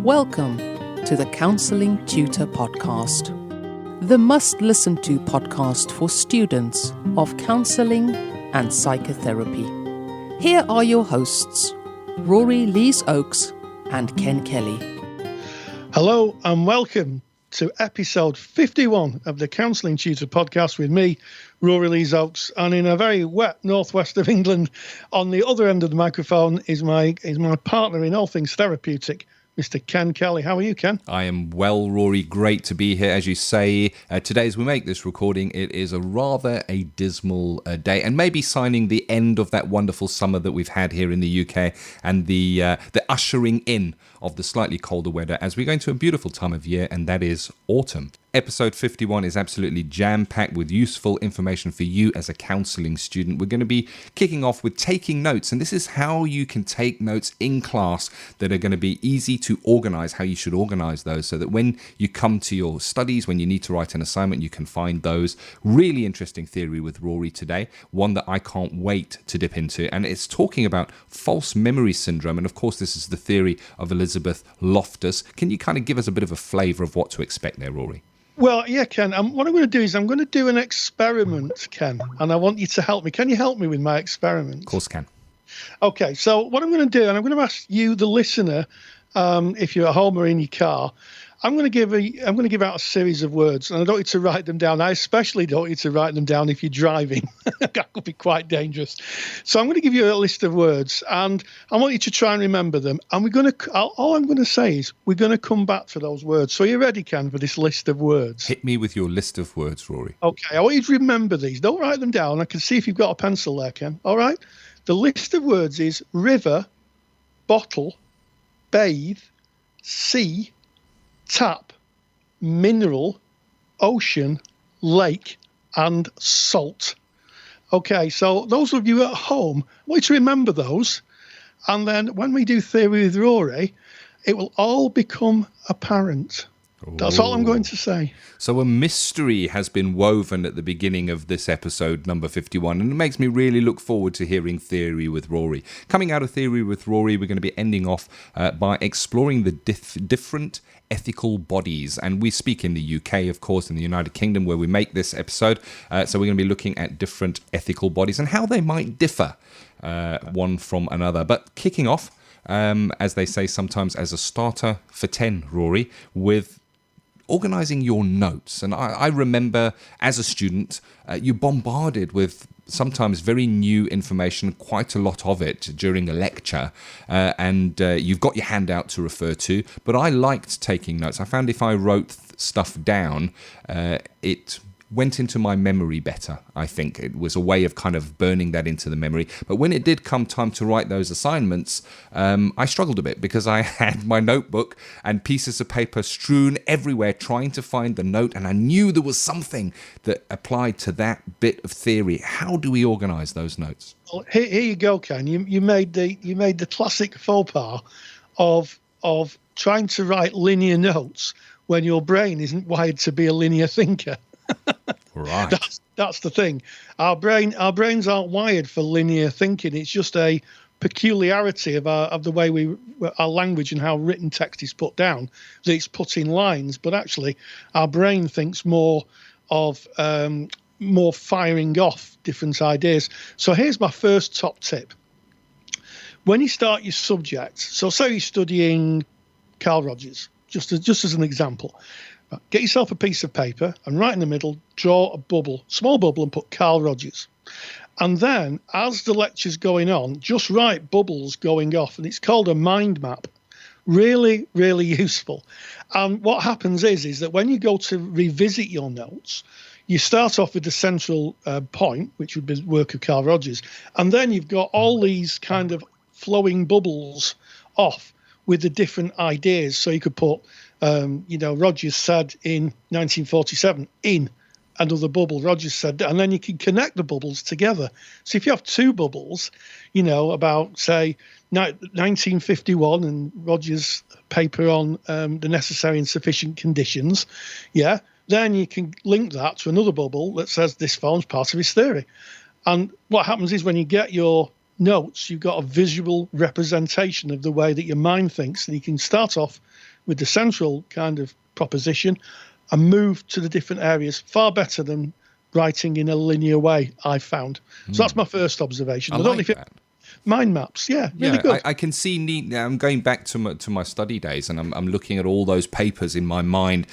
Welcome to the Counselling Tutor Podcast, the must-listen-to podcast for students of counselling and psychotherapy. Here are your hosts, Rory Lees-Oakes and Ken Kelly. Hello and welcome to episode 51 of the Counselling Tutor Podcast with me, Rory Lees-Oakes, and in a very wet northwest of England, on the other end of the microphone is my partner in all things therapeutic, Mr. Ken Kelly. How are you, Ken? I am well, Rory. Great to be here. As you say, today as we make this recording, it is a rather a dismal day, and maybe signing the end of that wonderful summer that we've had here in the UK, and the ushering in of the slightly colder weather as we go into a beautiful time of year, and that is autumn. Episode 51 is absolutely jam-packed with useful information for you as a counselling student. We're going to be kicking off with taking notes, and this is how you can take notes in class that are going to be easy to organise, how you should organise those so that when you come to your studies, when you need to write an assignment, you can find those. Really interesting theory with Rory today, one that I can't wait to dip into, and it's talking about false memory syndrome, and of course this is the theory of Elizabeth Loftus. Can you kind of give us a bit of a flavour of what to expect there, Rory? Well, yeah, Ken, what I'm going to do is I'm going to do an experiment, Ken, and I want you to help me. Can you help me with my experiment? Of course, Ken. Okay, so what I'm going to do, and I'm going to ask you, the listener, if you're at home or in your car, I'm going to give out a series of words, and I don't want you to write them down. I especially don't want you to write them down if you're driving. That could be quite dangerous. So I'm going to give you a list of words, and I want you to try and remember them. And all I'm going to say is we're going to come back to those words. So are you ready, Ken, for this list of words? Hit me with your list of words, Rory. Okay, I want you to remember these. Don't write them down. I can see if you've got a pencil there, Ken. All right? The list of words is river, bottle, bathe, sea, tap, mineral, ocean, lake, and salt. Okay, so those of you at home, I want you to remember those. And then when we do Theory with Rory, it will all become apparent. That's all I'm going to say. So a mystery has been woven at the beginning of this episode, number 51, and it makes me really look forward to hearing Theory with Rory. Coming out of Theory with Rory, we're going to be ending off by exploring the different ethical bodies. And we speak in the UK, of course, in the United Kingdom, where we make this episode. So we're going to be looking at different ethical bodies and how they might differ one from another. But kicking off, as they say sometimes, as a starter for 10, Rory, with organising your notes. And I remember as a student, you're bombarded with sometimes very new information, quite a lot of it during a lecture, and you've got your handout to refer to. But I liked taking notes. I found if I wrote stuff down, it went into my memory better. I think it was a way of kind of burning that into the memory. But when it did come time to write those assignments, I struggled a bit because I had my notebook and pieces of paper strewn everywhere trying to find the note, and I knew there was something that applied to that bit of theory. How do we organise those notes? Well, here you go, Ken. You made the classic faux pas of trying to write linear notes when your brain isn't wired to be a linear thinker. Right. That's the thing. Our brains aren't wired for linear thinking. It's just a peculiarity of the way our language and how written text is put down. That it's put in lines, but actually our brain thinks more of more firing off different ideas. So here's my first top tip. When you start your subject, so say you're studying Carl Rogers, just as an example. Get yourself a piece of paper and right in the middle, draw a bubble, small bubble, and put Carl Rogers. And then as the lecture's going on, just write bubbles going off. And it's called a mind map. Really, really useful. And what happens is that when you go to revisit your notes, you start off with the central point, which would be the work of Carl Rogers. And then you've got all these kind of flowing bubbles off with the different ideas. So you could put, Rogers said in 1947, in another bubble, Rogers said that, and then you can connect the bubbles together. So if you have two bubbles, about, say, 1951 and Rogers' paper on the necessary and sufficient conditions, then you can link that to another bubble that says this forms part of his theory. And what happens is when you get your notes, you've got a visual representation of the way that your mind thinks, and you can start off with the central kind of proposition and move to the different areas. Far better than writing in a linear way, I found. So that's my first observation. I like that. Mind maps, really good. I can see neat. I'm going back to my study days, and I'm looking at all those papers in my mind,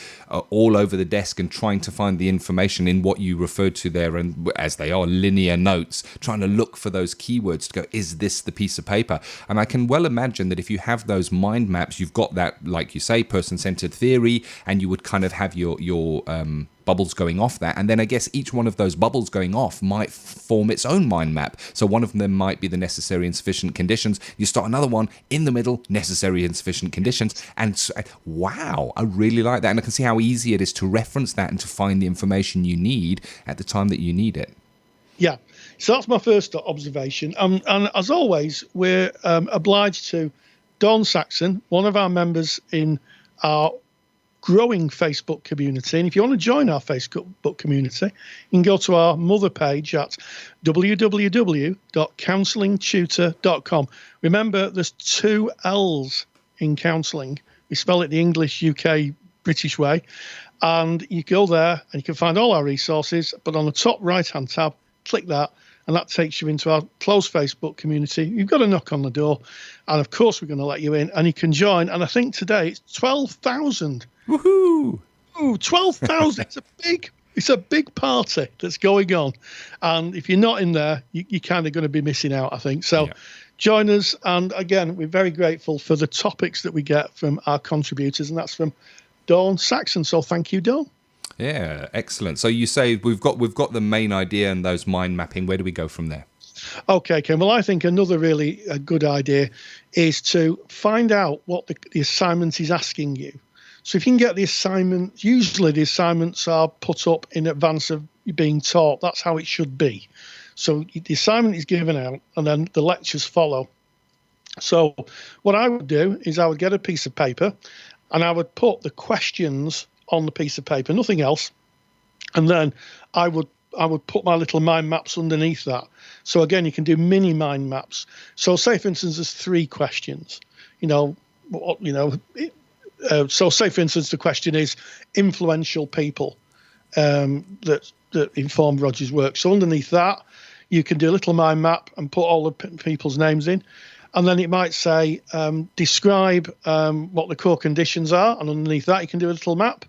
all over the desk, and trying to find the information in what you referred to there, and as they are linear notes, trying to look for those keywords to go, is this the piece of paper? And I can well imagine that if you have those mind maps, you've got that, like you say, person-centered theory, and you would kind of have your bubbles going off that, and then I guess each one of those bubbles going off might form its own mind map. So one of them might be the necessary and sufficient conditions. You start another one in the middle, necessary and sufficient conditions, and wow, I really like that, and I can see how easy it is to reference that and to find the information you need at the time that you need it. Yeah, so that's my first observation, and as always, we're obliged to Dawn Saxon, one of our members in our growing Facebook community. And if you want to join our Facebook community, you can go to our mother page at www.counsellingtutor.com. Remember, there's 2 L's in counselling. We spell it the English, UK, British way. And you go there and you can find all our resources. But on the top right-hand tab, click that, and that takes you into our closed Facebook community. You've got to knock on the door. And, of course, we're going to let you in. And you can join. And I think today it's 12,000. Woohoo! Ooh, 12,000. It's a big party that's going on. And if you're not in there, you're kind of going to be missing out, I think. So join us. And again, we're very grateful for the topics that we get from our contributors. And that's from Dawn Saxon. So thank you, Dawn. Yeah, excellent. So you say we've got the main idea and those mind mapping. Where do we go from there? Okay, Ken. Well, I think another really good idea is to find out what the assignment is asking you. So if you can get the assignment, usually the assignments are put up in advance of you being taught. That's how it should be. So the assignment is given out and then the lectures follow. So what I would do is I would get a piece of paper and I would put the questions on the piece of paper, nothing else. And then I would put my little mind maps underneath that. So again, you can do mini mind maps. So say, for instance, there's 3 questions, so say, for instance, the question is influential people that informed Roger's work. So underneath that, you can do a little mind map and put all the people's names in. And then it might say, describe what the core conditions are. And underneath that, you can do a little map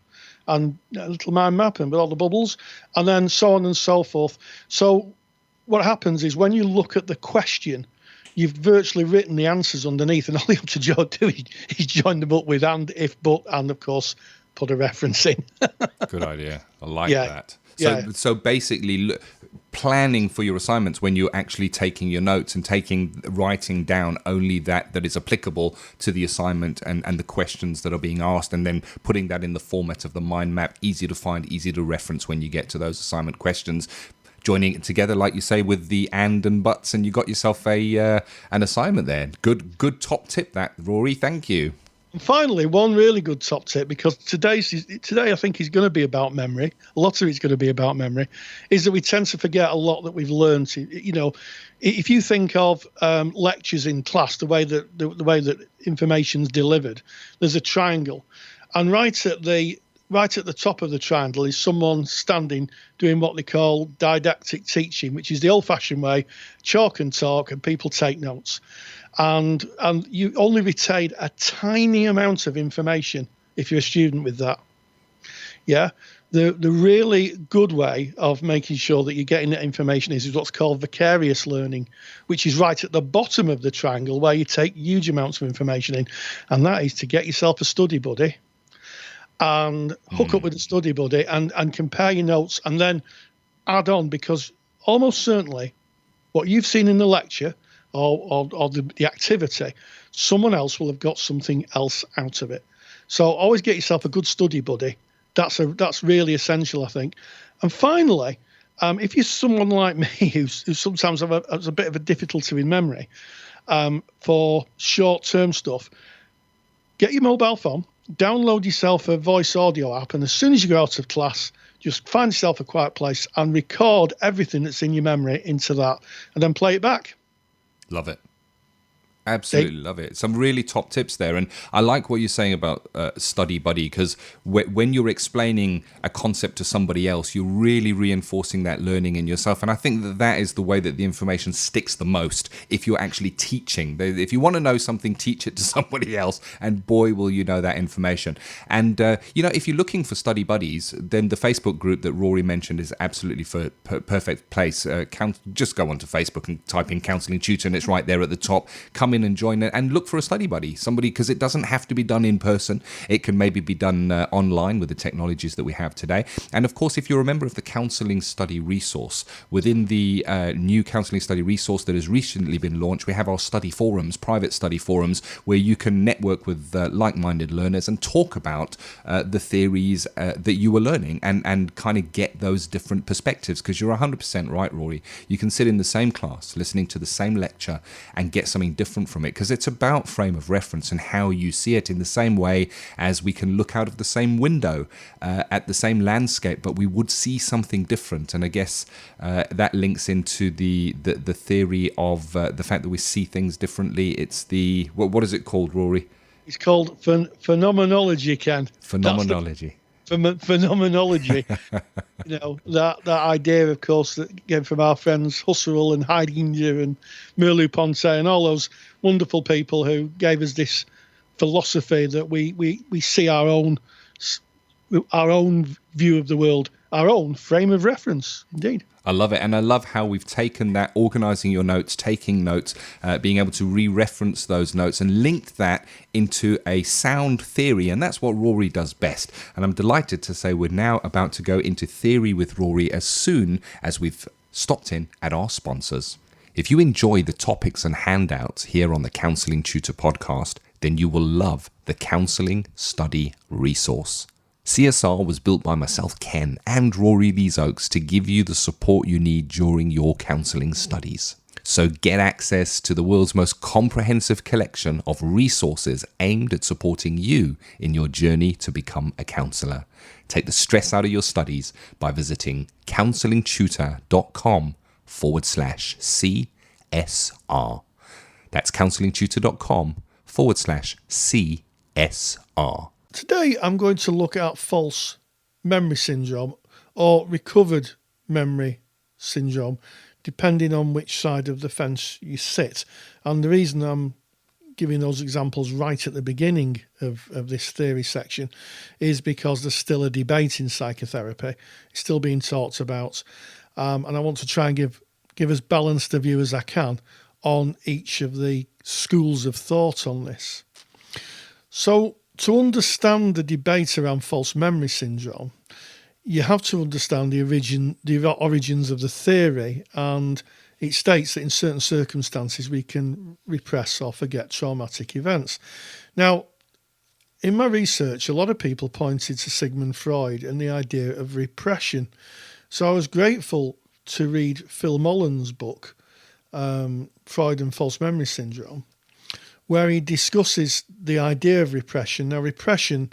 and a little mind map and with all the bubbles, and then so on and so forth. So what happens is when you look at the question, you've virtually written the answers underneath, and all you have to do is join them up with and, if, but, and, of course, put a reference in. Good idea. I like that. So basically, planning for your assignments when you're actually taking your notes and writing down only that is applicable to the assignment and the questions that are being asked, and then putting that in the format of the mind map, easy to find, easy to reference when you get to those assignment questions. Joining it together, like you say, with the and buts, and you got yourself an assignment there. Good top tip, that, Rory. Thank you. And finally, one really good top tip, because today I think is going to be about memory. A lot of it's going to be about memory. Is that we tend to forget a lot that we've learned. If you think of lectures in class, the way that information's delivered, there's a triangle, and right at the top of the triangle is someone standing doing what they call didactic teaching, which is the old-fashioned way, chalk and talk, and people take notes. And you only retain a tiny amount of information if you're a student with that. Yeah. The really good way of making sure that you're getting that information is what's called vicarious learning, which is right at the bottom of the triangle where you take huge amounts of information in. And that is to get yourself a study buddy and hook up with a study buddy and compare your notes and then add on, because almost certainly what you've seen in the lecture or the activity, someone else will have got something else out of it. So always get yourself a good study buddy. That's really essential, I think. And finally, if you're someone like me who sometimes has a bit of a difficulty with memory for short-term stuff, get your mobile phone, download yourself a voice audio app, and as soon as you go out of class, just find yourself a quiet place and record everything that's in your memory into that, and then play it back. Love it. Absolutely love it. Some really top tips there. And I like what you're saying about Study Buddy, because when you're explaining a concept to somebody else, you're really reinforcing that learning in yourself. And I think that is the way that the information sticks the most if you're actually teaching. If you want to know something, teach it to somebody else, and boy, will you know that information. And, if you're looking for study buddies, then the Facebook group that Rory mentioned is absolutely perfect place. Just go onto Facebook and type in Counselling Tutor, and it's right there at the top. Come in and join it and look for a study buddy, somebody, because it doesn't have to be done in person. It can maybe be done online with the technologies that we have today. And of course, if you're a member of the Counselling Study Resource, within the new Counselling Study Resource that has recently been launched, we have our study forums, private study forums, where you can network with like-minded learners and talk about the theories that you were learning and kind of get those different perspectives, because you're 100% right, Rory. You can sit in the same class listening to the same lecture and get something different from it, because it's about frame of reference and how you see it, in the same way as we can look out of the same window at the same landscape, but we would see something different. And I guess that links into the theory of the fact that we see things differently. It's the what is it called, Rory? It's called phenomenology, Ken. Phenomenology. Phenomenology. That idea, of course, that came from our friends Husserl and Heidegger and Merleau-Ponty and all those wonderful people who gave us this philosophy that we see our own view of the world, our own frame of reference. Indeed. I love it. And I love how we've taken that, organising your notes, taking notes, being able to re-reference those notes and linked that into a sound theory. And that's what Rory does best. And I'm delighted to say we're now about to go into theory with Rory as soon as we've stopped in at our sponsors. If you enjoy the topics and handouts here on the Counselling Tutor Podcast, then you will love the Counselling Study Resource. CSR was built by myself, Ken, and Rory Lees Oaks to give you the support you need during your counselling studies. So get access to the world's most comprehensive collection of resources aimed at supporting you in your journey to become a counsellor. Take the stress out of your studies by visiting counsellingtutor.com/CSR. That's counsellingtutor.com/CSR. Today, I'm going to look at false memory syndrome or recovered memory syndrome, depending on which side of the fence you sit. And the reason I'm giving those examples right at the beginning of this theory section is because there's still a debate in psychotherapy. It's still being talked about. And I want to try and give as balanced a view as I can on each of the schools of thought on this. So, to understand the debate around false memory syndrome, you have to understand the origins of the theory, and it states that in certain circumstances we can repress or forget traumatic events. Now, in my research, a lot of people pointed to Sigmund Freud and the idea of repression. So I was grateful to read Phil Mullen's book, Freud and False Memory Syndrome, where he discusses the idea of repression. Now, repression,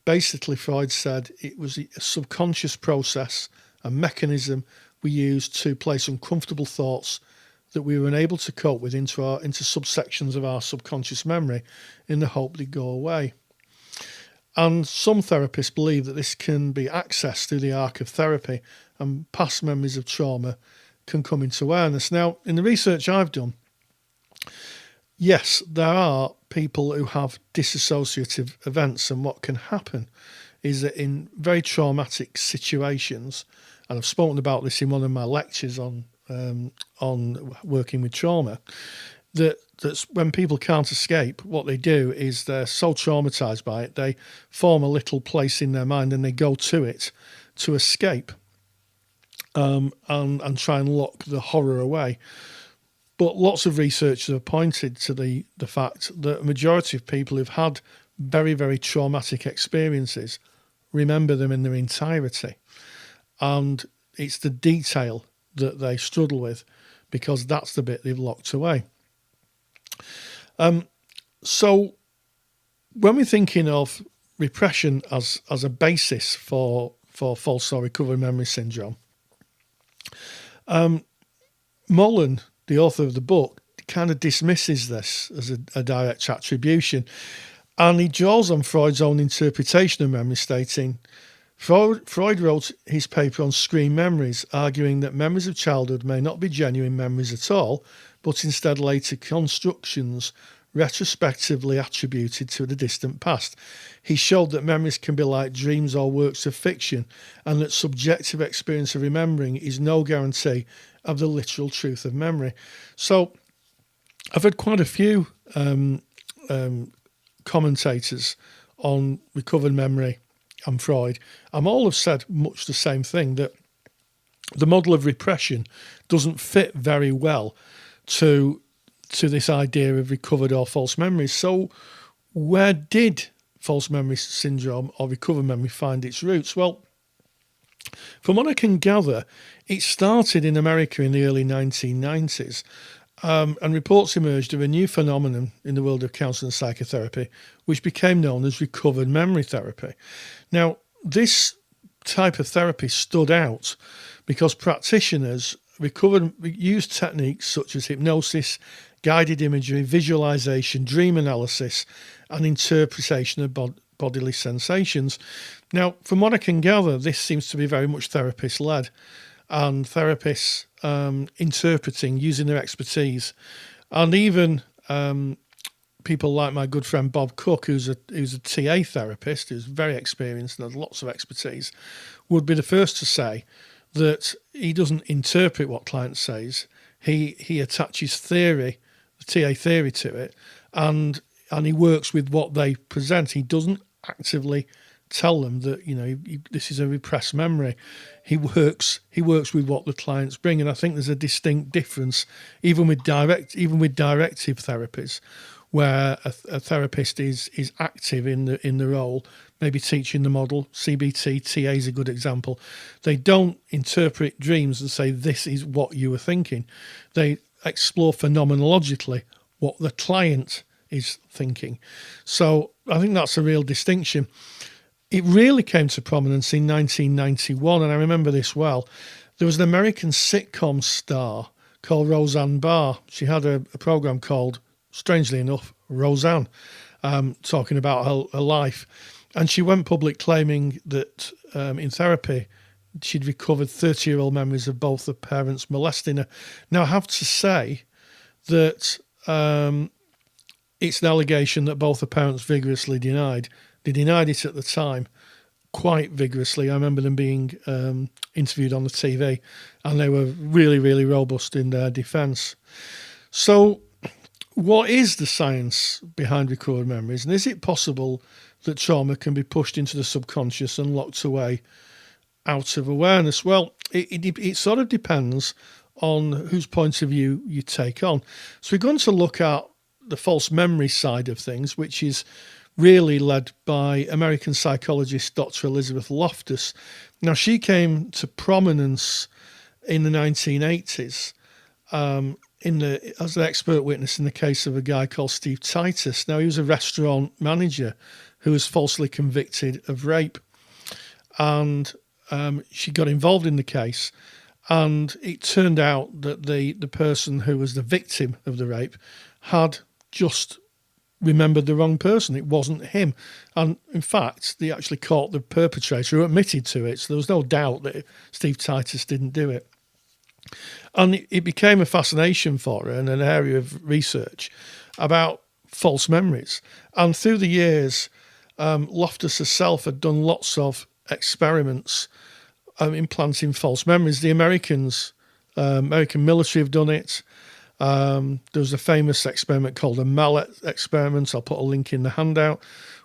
basically, Freud said it was a subconscious process, a mechanism we used to place uncomfortable thoughts that we were unable to cope with into subsections of our subconscious memory in the hope they'd go away. And some therapists believe that this can be accessed through the arc of therapy, and past memories of trauma can come into awareness. Now, in the research I've done, yes, there are people who have dissociative events, and what can happen is that in very traumatic situations, and I've spoken about this in one of my lectures on working with trauma, that's when people can't escape, what they do is they're so traumatized by it, they form a little place in their mind and they go to it to escape and try and lock the horror away. But lots of researchers have pointed to the fact that a majority of people who've had very, very traumatic experiences remember them in their entirety. And it's the detail that they struggle with, because that's the bit they've locked away. So when we're thinking of repression as a basis for false or recovered memory syndrome, Mullen, the author of the book, kind of dismisses this as a direct attribution. And he draws on Freud's own interpretation of memory, stating, Freud wrote his paper on screen memories, arguing that memories of childhood may not be genuine memories at all, but instead later constructions retrospectively attributed to the distant past. He showed that memories can be like dreams or works of fiction, and that subjective experience of remembering is no guarantee of the literal truth of memory. So I've had quite a few commentators on recovered memory and Freud, and all have said much the same thing, that the model of repression doesn't fit very well to this idea of recovered or false memories. So where did false memory syndrome or recovered memory find its roots? Well, from what I can gather, it started in America in the early 1990s, and reports emerged of a new phenomenon in the world of counselling and psychotherapy, which became known as recovered memory therapy. Now, this type of therapy stood out because practitioners used techniques such as hypnosis, guided imagery, visualization, dream analysis, and interpretation of bodily sensations. Now, from what I can gather, this seems to be very much therapist-led, and therapists interpreting, using their expertise, and even people like my good friend Bob Cook, who's a TA therapist, who's very experienced and has lots of expertise, would be the first to say that he doesn't interpret what client says. He attaches theory, the TA theory, to it, and he works with what they present. He doesn't actively tell them that, you know, this is a repressed memory. He works with what the clients bring, and I think there's a distinct difference even with directive therapies, where a therapist is active in the role, maybe teaching the model. CBT, TA is a good example. They don't interpret dreams and say this is what you were thinking. They explore phenomenologically what the client is thinking. So I think that's a real distinction. It really came to prominence in 1991, and I remember this well. There was an American sitcom star called Roseanne Barr. She had a program called, strangely enough, Roseanne, talking about her life. And she went public claiming that in therapy, she'd recovered 30-year-old memories of both the parents molesting her. Now, I have to say that it's an allegation that both the parents vigorously denied. They denied it at the time quite vigorously. I remember them being interviewed on the TV, and they were really, really robust in their defence. So what is the science behind recovered memories? And is it possible that trauma can be pushed into the subconscious and locked away out of awareness? Well, it sort of depends on whose point of view you take on. So we're going to look at the false memory side of things, which is really led by American psychologist Dr. Elizabeth Loftus. Now, she came to prominence in the 1980s as an expert witness in the case of a guy called Steve Titus. Now, he was a restaurant manager who was falsely convicted of rape, and she got involved in the case, and it turned out that the person who was the victim of the rape had just remembered the wrong person. It wasn't him. And in fact, they actually caught the perpetrator who admitted to it. So there was no doubt that Steve Titus didn't do it. And it became a fascination for her and an area of research about false memories. And through the years, Loftus herself had done lots of experiments implanting false memories. The American military have done it. There was a famous experiment called the mallet experiment. I'll put a link in the handout,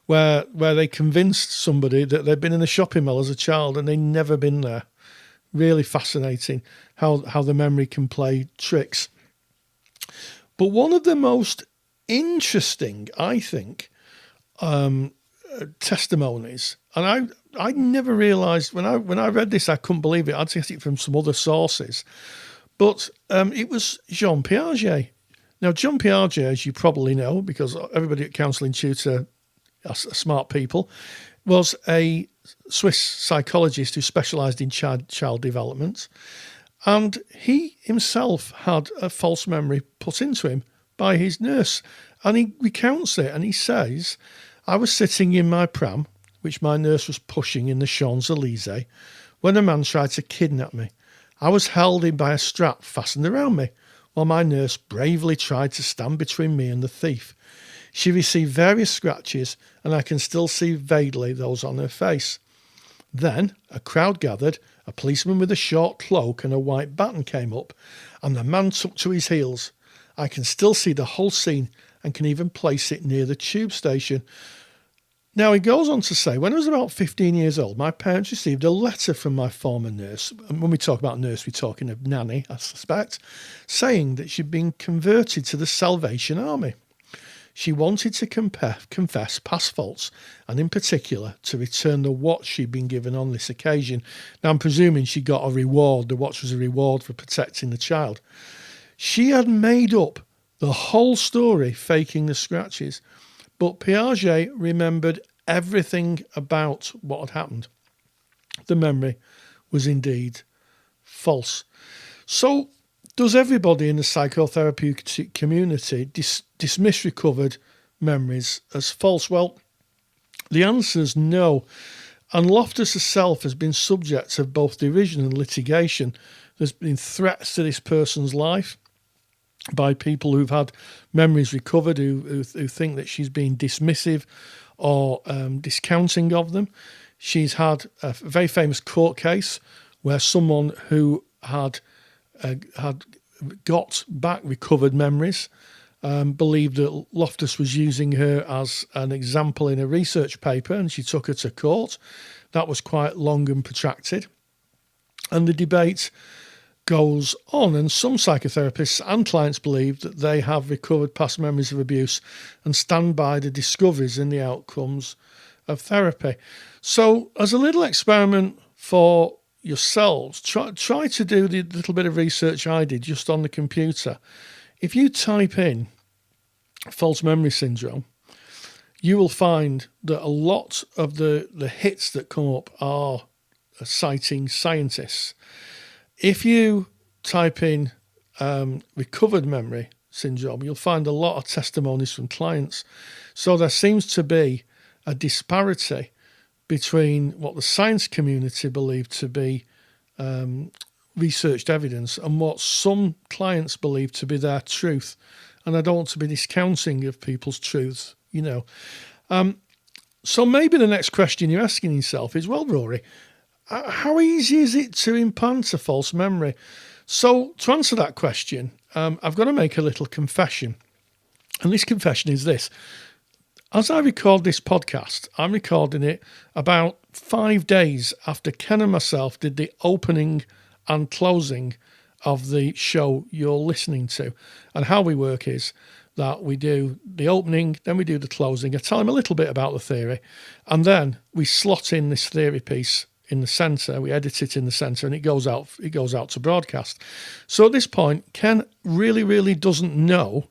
where they convinced somebody that they'd been in a shopping mall as a child and they'd never been there. Really fascinating how the memory can play tricks. But one of the most interesting, I think, testimonies, and I never realised when I read this, I couldn't believe it. I'd get it from some other sources. But it was Jean Piaget. Now, Jean Piaget, as you probably know, because everybody at Counselling Tutor are smart people, was a Swiss psychologist who specialised in child development. And he himself had a false memory put into him by his nurse. And he recounts it, and he says, I was sitting in my pram, which my nurse was pushing in the Champs-Elysees, when a man tried to kidnap me. I was held in by a strap fastened around me, while my nurse bravely tried to stand between me and the thief. She received various scratches, and I can still see vaguely those on her face. Then a crowd gathered, a policeman with a short cloak and a white baton came up, and the man took to his heels. I can still see the whole scene and can even place it near the tube station. Now, he goes on to say, when I was about 15 years old, my parents received a letter from my former nurse, and when we talk about nurse, we're talking of nanny, I suspect, saying that she'd been converted to the Salvation Army. She wanted to confess past faults, and in particular to return the watch she'd been given on this occasion. Now, I'm presuming she got a reward. The watch was a reward for protecting the child. She had made up the whole story, faking the scratches, but Piaget remembered everything about what had happened. The memory was indeed false. So, does everybody in the psychotherapeutic community dismiss recovered memories as false? Well, the answer is no. And Loftus herself has been subject of both derision and litigation. There's been threats to this person's life by people who've had memories recovered who think that she's been dismissive or discounting of them. She's had a very famous court case where someone who had got back recovered memories believed that Loftus was using her as an example in a research paper, and she took her to court. That was quite long and protracted. And the debate goes on, and some psychotherapists and clients believe that they have recovered past memories of abuse and stand by the discoveries in the outcomes of therapy. So as a little experiment for yourselves, try to do the little bit of research I did just on the computer. If you type in false memory syndrome, you will find that a lot of the hits that come up are citing scientists. If you type in recovered memory syndrome, you'll find a lot of testimonies from clients. So there seems to be a disparity between what the science community believe to be researched evidence and what some clients believe to be their truth. And I don't want to be discounting of people's truths, you know. So maybe the next question you're asking yourself is, well, Rory, how easy is it to implant a false memory? So to answer that question, I've got to make a little confession. And this confession is this. As I record this podcast, I'm recording it about 5 days after Ken and myself did the opening and closing of the show you're listening to. And how we work is that we do the opening, then we do the closing. I tell him a little bit about the theory, and then we slot in this theory piece in the centre. We edit it in the centre, and it goes out to broadcast. So at this point, Ken really doesn't know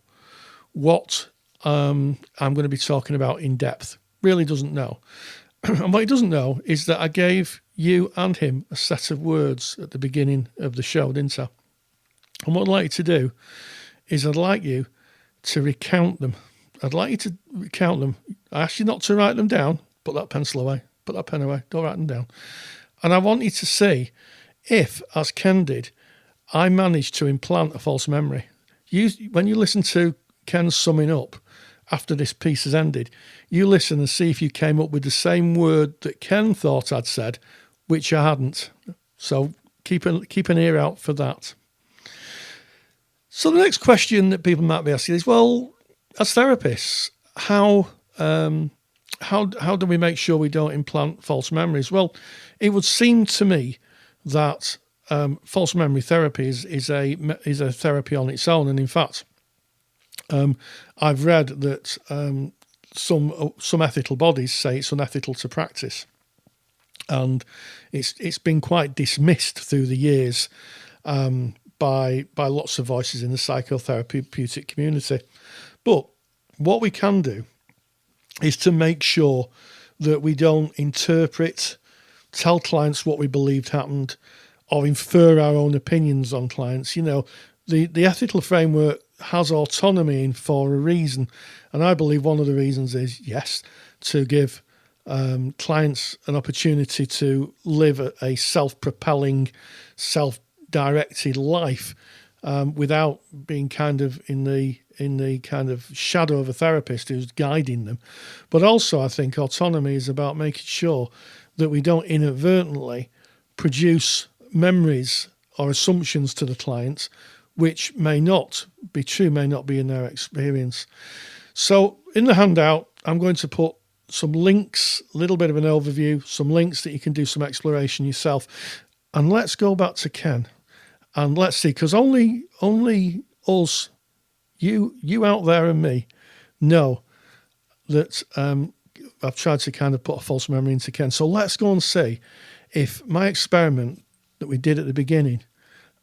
what I'm going to be talking about in depth. Really doesn't know. And what he doesn't know is that I gave you and him a set of words at the beginning of the show, didn't I? And what I'd like you to do is I'd like you to recount them. I'd like you to recount them. I asked you not to write them down. Put that pencil away. Put that pen away. Don't write them down. And I want you to see if, as Ken did, I managed to implant a false memory. When you listen to Ken's summing up after this piece has ended, you listen and see if you came up with the same word that Ken thought I'd said, which I hadn't. So keep an ear out for that. So the next question that people might be asking is, well, as therapists, how do we make sure we don't implant false memories? Well, it would seem to me that false memory therapy is a therapy on its own, and in fact, I've read that some ethical bodies say it's unethical to practice, and it's been quite dismissed through the years by lots of voices in the psychotherapeutic community. But what we can do is to make sure that we don't interpret, tell clients what we believed happened, or infer our own opinions on clients. You know, the ethical framework has autonomy in for a reason. And I believe one of the reasons is, yes, to give clients an opportunity to live a self-propelling, self-directed life without being kind of in the kind of shadow of a therapist who's guiding them. But also I think autonomy is about making sure that we don't inadvertently produce memories or assumptions to the clients which may not be true, may not be in their experience. So in the handout, I'm going to put some links, a little bit of an overview, some links that you can do some exploration yourself. And let's go back to Ken and let's see, because only us, you out there and me, know that I've tried to kind of put a false memory into Ken. So let's go and see if my experiment that we did at the beginning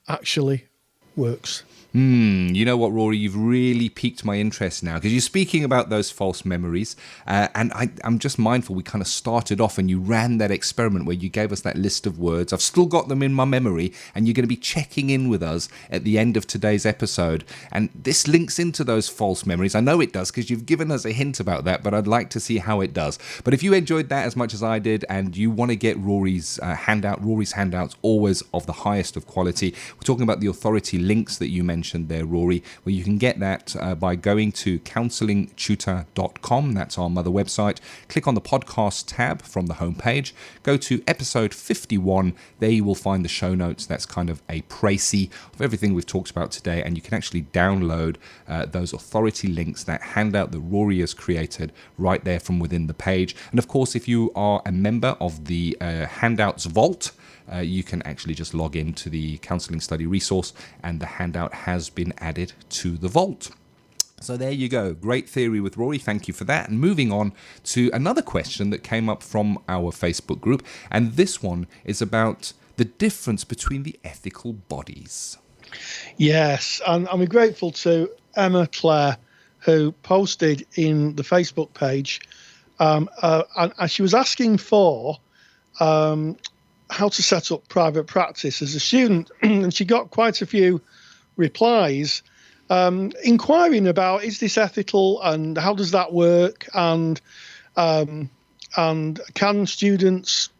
actually works. You know what, Rory? You've really piqued my interest now, because you're speaking about those false memories. And I'm just mindful we kind of started off and you ran that experiment where you gave us that list of words. I've still got them in my memory, and you're going to be checking in with us at the end of today's episode. And this links into those false memories. I know it does, because you've given us a hint about that, but I'd like to see how it does. But if you enjoyed that as much as I did, and you want to get Rory's handout's always of the highest of quality. We're talking about the authority links that you mentioned there, Rory, where you can get that by going to counsellingtutor.com. That's our mother website. Click on the podcast tab from the homepage. Go to episode 51. There you will find the show notes. That's kind of a précis of everything we've talked about today, and you can actually download those authority links, that handout that Rory has created right there from within the page. And of course, if you are a member of the Handouts Vault, you can actually just log into the counselling study resource, and the handout has been added to the vault. So there you go. Great theory with Rory. Thank you for that. And moving on to another question that came up from our Facebook group. And this one is about the difference between the ethical bodies. Yes, and I'm grateful to Emma Clare, who posted in the Facebook page, and she was asking for how to set up private practice as a student, and she got quite a few replies inquiring about, is this ethical and how does that work, and can students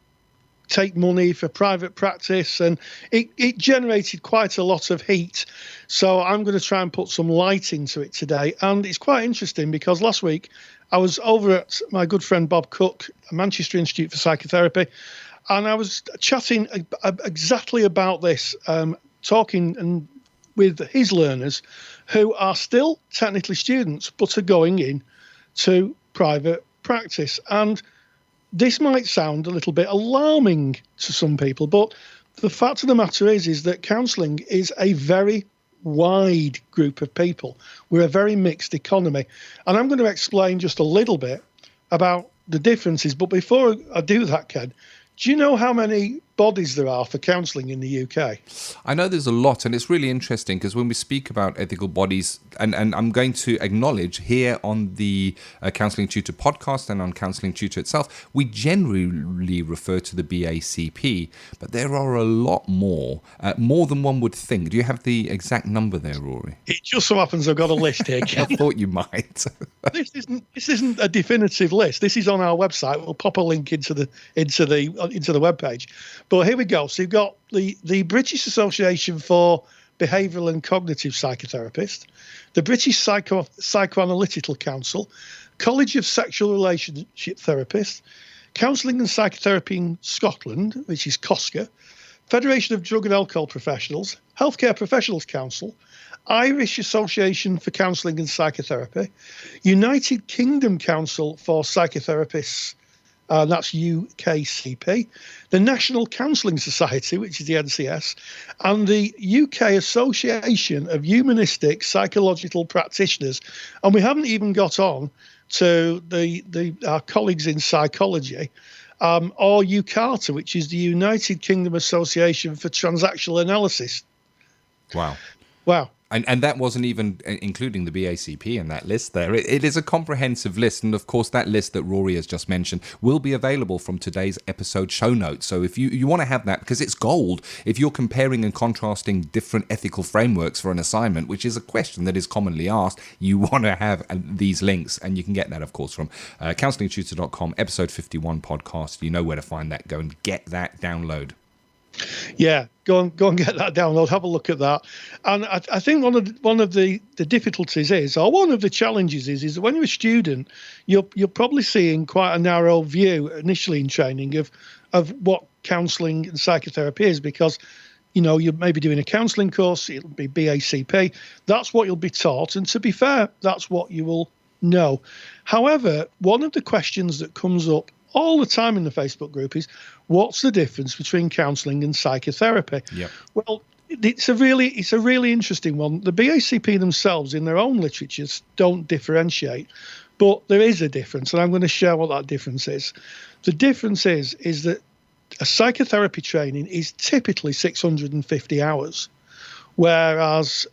take money for private practice? And it generated quite a lot of heat, so I'm going to try and put some light into it today. And it's quite interesting because last week I was over at my good friend Bob Cook, Manchester Institute for Psychotherapy, and I was chatting exactly about this, talking with his learners who are still technically students but are going in to private practice. And this might sound a little bit alarming to some people, but the fact of the matter is that counselling is a very wide group of people. We're a very mixed economy. And I'm going to explain just a little bit about the differences. But before I do that, Ken, do you know how many bodies there are for counselling in the UK? I know there's a lot, and it's really interesting because when we speak about ethical bodies, and I'm going to acknowledge here on the Counselling Tutor podcast and on Counselling Tutor itself, we generally refer to the BACP, but there are a lot more than one would think. Do you have the exact number there, Rory? It just so happens I've got a list here, Ken. I thought you might. This isn't a definitive list. This is on our website. We'll pop a link into the webpage. But here we go. So you've got the British Association for Behavioural and Cognitive Psychotherapists, the British Psychoanalytical Council, College of Sexual Relationship Therapists, Counselling and Psychotherapy in Scotland, which is COSCA, Federation of Drug and Alcohol Professionals, Healthcare Professionals Council, Irish Association for Counselling and Psychotherapy, United Kingdom Council for Psychotherapists, that's UKCP, the National Counselling Society, which is the NCS, and the UK Association of Humanistic Psychological Practitioners. And we haven't even got on to our colleagues in psychology, or UCARTA, which is the United Kingdom Association for Transactional Analysis. Wow. And that wasn't even including the BACP in that list there. It is a comprehensive list. And of course, that list that Rory has just mentioned will be available from today's episode show notes. So if you want to have that, because it's gold, if you're comparing and contrasting different ethical frameworks for an assignment, which is a question that is commonly asked, you want to have these links. And you can get that, of course, from counselingtutor.com, episode 51 podcast. You know where to find that. Go and get that download. Yeah, go and get that download. Have a look at that. And I think one of the difficulties is, or one of the challenges is that when you're a student, you're probably seeing quite a narrow view initially in training of what counselling and psychotherapy is, because you're maybe doing a counselling course. It'll be BACP. That's what you'll be taught, and to be fair, that's what you will know. However, one of the questions that comes up all the time in the Facebook group is, what's the difference between counselling and psychotherapy? Yep. Well, it's a really interesting one. The BACP themselves, in their own literatures, don't differentiate, but there is a difference, and I'm going to share what that difference is. The difference is that a psychotherapy training is typically 650 hours, whereas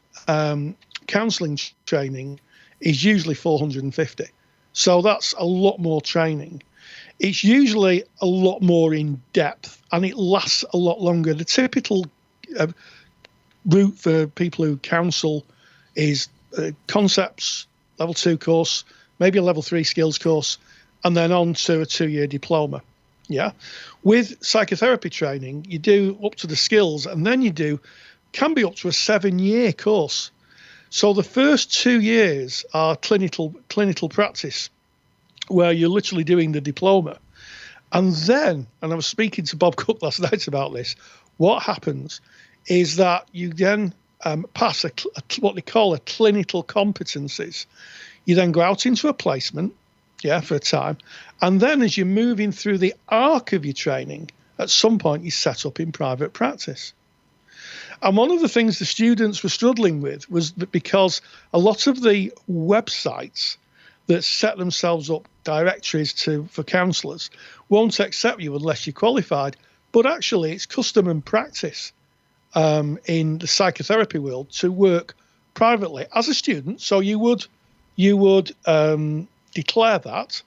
counselling training is usually 450. So that's a lot more training. It's usually a lot more in depth, and it lasts a lot longer. The typical route for people who counsel is concepts, level 2 course, maybe a level 3 skills course, and then on to a 2-year diploma. Yeah. With psychotherapy training, you do up to the skills, and then can be up to a 7-year course. So the first 2 years are clinical practice, where you're literally doing the diploma. And then, and I was speaking to Bob Cook last night about this, what happens is that you then pass what they call a clinical competencies. You then go out into a placement, for a time. And then as you're moving through the arc of your training, at some point you set up in private practice. And one of the things the students were struggling with was that because a lot of the websites that set themselves up directories for counsellors won't accept you unless you're qualified. But actually, it's custom and practice in the psychotherapy world to work privately as a student. So you would declare that,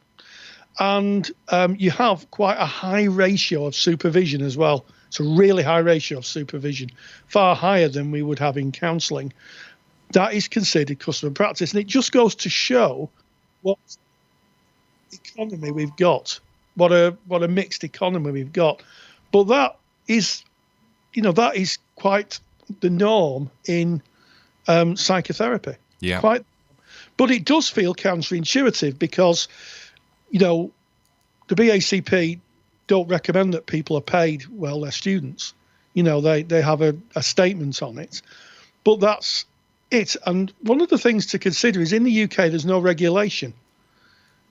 and you have quite a high ratio of supervision as well. It's a really high ratio of supervision, far higher than we would have in counselling. That is considered custom and practice, and it just goes to show what economy we've got, what a mixed economy we've got. But that is quite the norm in psychotherapy. Yeah. But it does feel counterintuitive because, the BACP don't recommend that people are paid while they're students. They have a statement on it. But that's it. And one of the things to consider is in the UK, there's no regulation.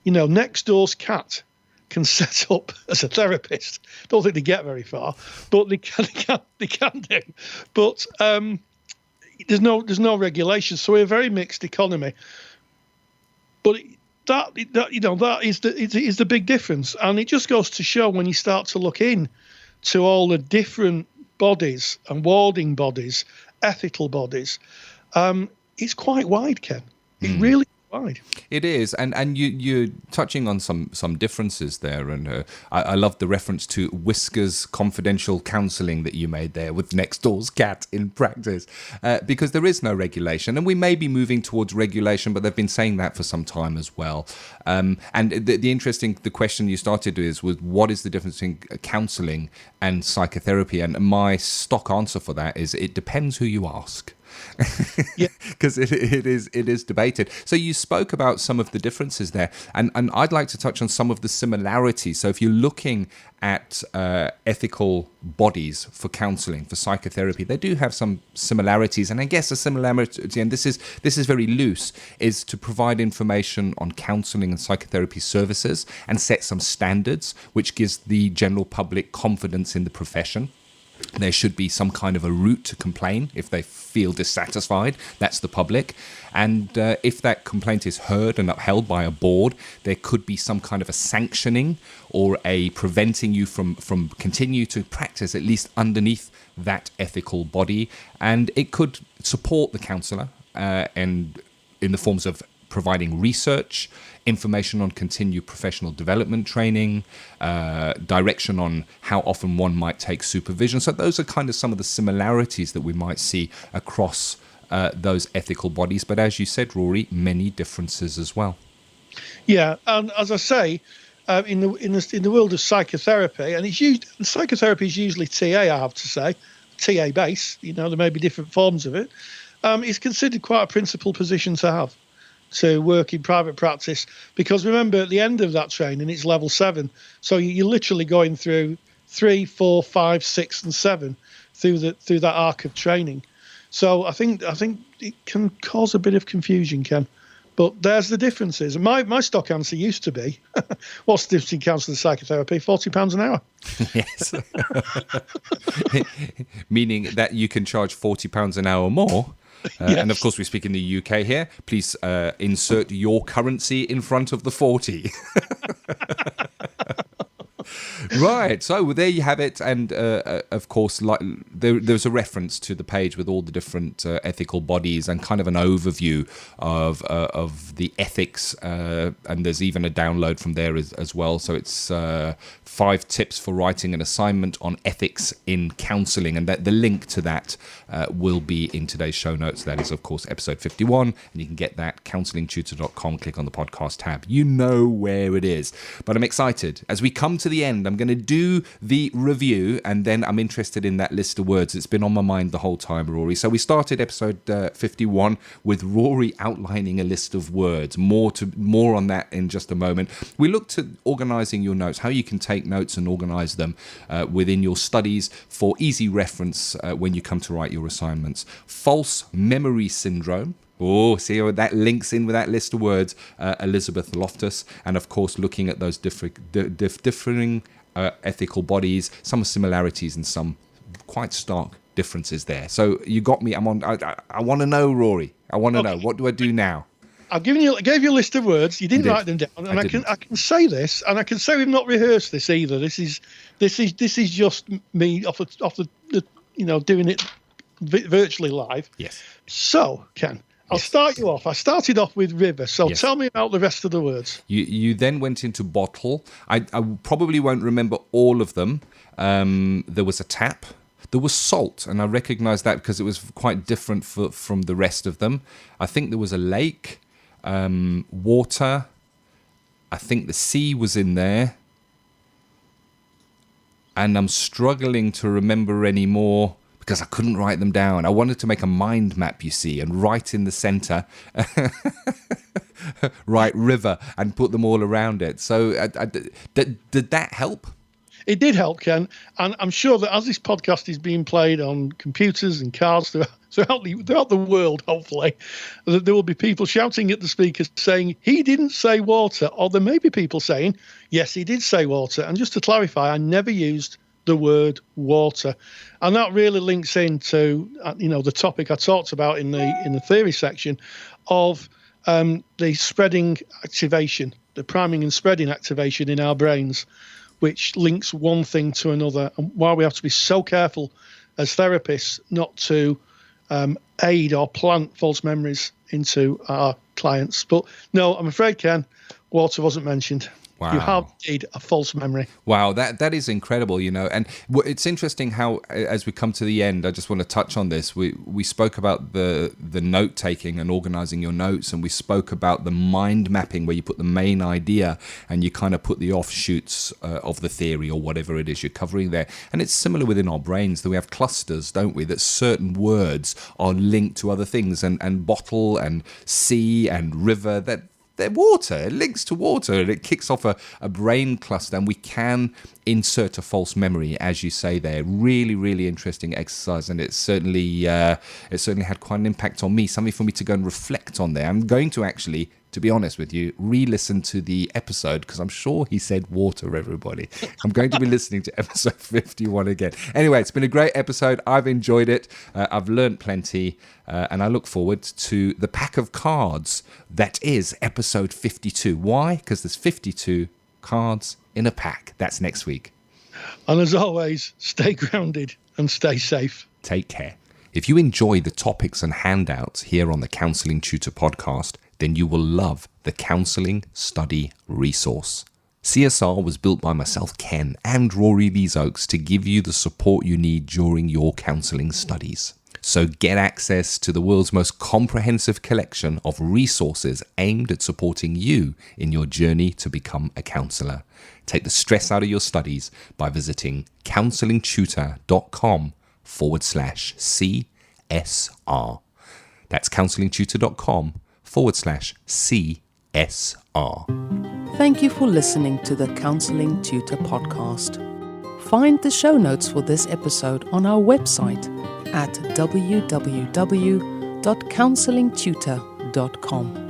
Next door's cat can set up as a therapist. Don't think they get very far, but they can do. But there's no regulation, so we're a very mixed economy. But that is the big difference, and it just goes to show when you start to look in to all the different bodies and warding bodies, ethical bodies. It's quite wide, Ken. It really is wide. It is, and you're touching on some differences there, and I love the reference to Whiskers confidential counselling that you made there with next door's cat in practice, because there is no regulation, and we may be moving towards regulation, but they've been saying that for some time as well. And the question you started was what is the difference between counselling and psychotherapy? And my stock answer for that is it depends who you ask. Because it is debated. So you spoke about some of the differences there, and I'd like to touch on some of the similarities. So if you're looking at ethical bodies for counselling, for psychotherapy, they do have some similarities, and I guess a similarity, and this is very loose, is to provide information on counselling and psychotherapy services and set some standards, which gives the general public confidence in the profession. There should be some kind of a route to complain if they feel dissatisfied. That's the public. And if that complaint is heard and upheld by a board, there could be some kind of a sanctioning or a preventing you from continue to practice, at least underneath that ethical body. And it could support the counsellor and in the forms of providing research, information on continued professional development training, direction on how often one might take supervision. So those are kind of some of the similarities that we might see across those ethical bodies. But as you said, Rory, many differences as well. Yeah, and as I say, in the world of psychotherapy, and psychotherapy is usually TA, I have to say, TA base. There may be different forms of it. It's considered quite a principled position to have, to work in private practice, because remember, at the end of that training, it's level 7. So you're literally going through 3, 4, 5, 6, and 7 through that arc of training. So I think it can cause a bit of confusion, Ken. But there's the differences. And my stock answer used to be, what's the difference in counselling and psychotherapy? £40 an hour. Yes. Meaning that you can charge £40 an hour more. Yes. And of course, we speak in the UK here. Please insert your currency in front of the 40. Right, so there you have it, and of course, there's a reference to the page with all the different ethical bodies and kind of an overview of the ethics, and there's even a download from there as well. So it's 5 tips for writing an assignment on ethics in counselling, and the link to that will be in today's show notes. That is, of course, episode 51, and you can get that counsellingtutor.com. Click on the podcast tab. You know where it is. But I'm excited as we come to the end. I'm going to do the review, and then I'm interested in that list of words. It's been on my mind the whole time, Rory. So we started episode 51 with Rory outlining a list of words. More on that in just a moment. We looked at organising your notes, how you can take notes and organise them within your studies for easy reference when you come to write your assignments. False memory syndrome. Oh, see how that links in with that list of words, Elizabeth Loftus, and of course looking at those differing ethical bodies, some similarities and some quite stark differences there. So you got me. I want to know, Rory. I want to know. What do I do now? I gave you a list of words. You didn't write them down, and I can say this, and I can say we've not rehearsed this either. This is just me off the doing it virtually live. Yes. So, Ken, I'll start you off. I started off with river, so tell me about the rest of the words. You then went into bottle. I probably won't remember all of them. There was a tap. There was salt, and I recognised that because it was quite different from the rest of them. I think there was a lake, water. I think the sea was in there. And I'm struggling to remember any more, because I couldn't write them down. I wanted to make a mind map, you see, and write in the centre, write river, and put them all around it. So did that help? It did help, Ken. And I'm sure that as this podcast is being played on computers and cars throughout the world, hopefully, that there will be people shouting at the speakers saying, he didn't say water. Or there may be people saying, yes, he did say water. And just to clarify, I never used the word water, and that really links into the topic I talked about in the theory section of the spreading activation, the priming and spreading activation in our brains, which links one thing to another, and why we have to be so careful as therapists not to aid or plant false memories into our clients. But no, I'm afraid, Ken, water wasn't mentioned. Wow. You have indeed a false memory. Wow, that is incredible, and it's interesting how, as we come to the end, I just want to touch on this. We spoke about the note taking and organising your notes, and we spoke about the mind mapping, where you put the main idea and you kind of put the offshoots of the theory or whatever it is you're covering there. And it's similar within our brains, that we have clusters, don't we, that certain words are linked to other things, and bottle and sea and river, that they're water. It links to water, and it kicks off a brain cluster, and we can insert a false memory, as you say there. Really, really interesting exercise, and it certainly had quite an impact on me. Something for me to go and reflect on there. I'm going to actually to be honest with you, re-listen to the episode because I'm sure he said water, everybody. I'm going to be listening to episode 51 again. Anyway, it's been a great episode. I've enjoyed it. I've learned plenty. And I look forward to the pack of cards that is episode 52. Why? Because there's 52 cards in a pack. That's next week. And as always, stay grounded and stay safe. Take care. If you enjoy the topics and handouts here on the Counselling Tutor Podcast, then you will love the Counselling Study Resource. CSR was built by myself, Ken, and Rory Leesoaks to give you the support you need during your counselling studies. So get access to the world's most comprehensive collection of resources aimed at supporting you in your journey to become a counsellor. Take the stress out of your studies by visiting counsellingtutor.com/CSR. That's counsellingtutor.com/CSR. Thank you for listening to the Counselling Tutor Podcast. Find the show notes for this episode on our website at www.counsellingtutor.com.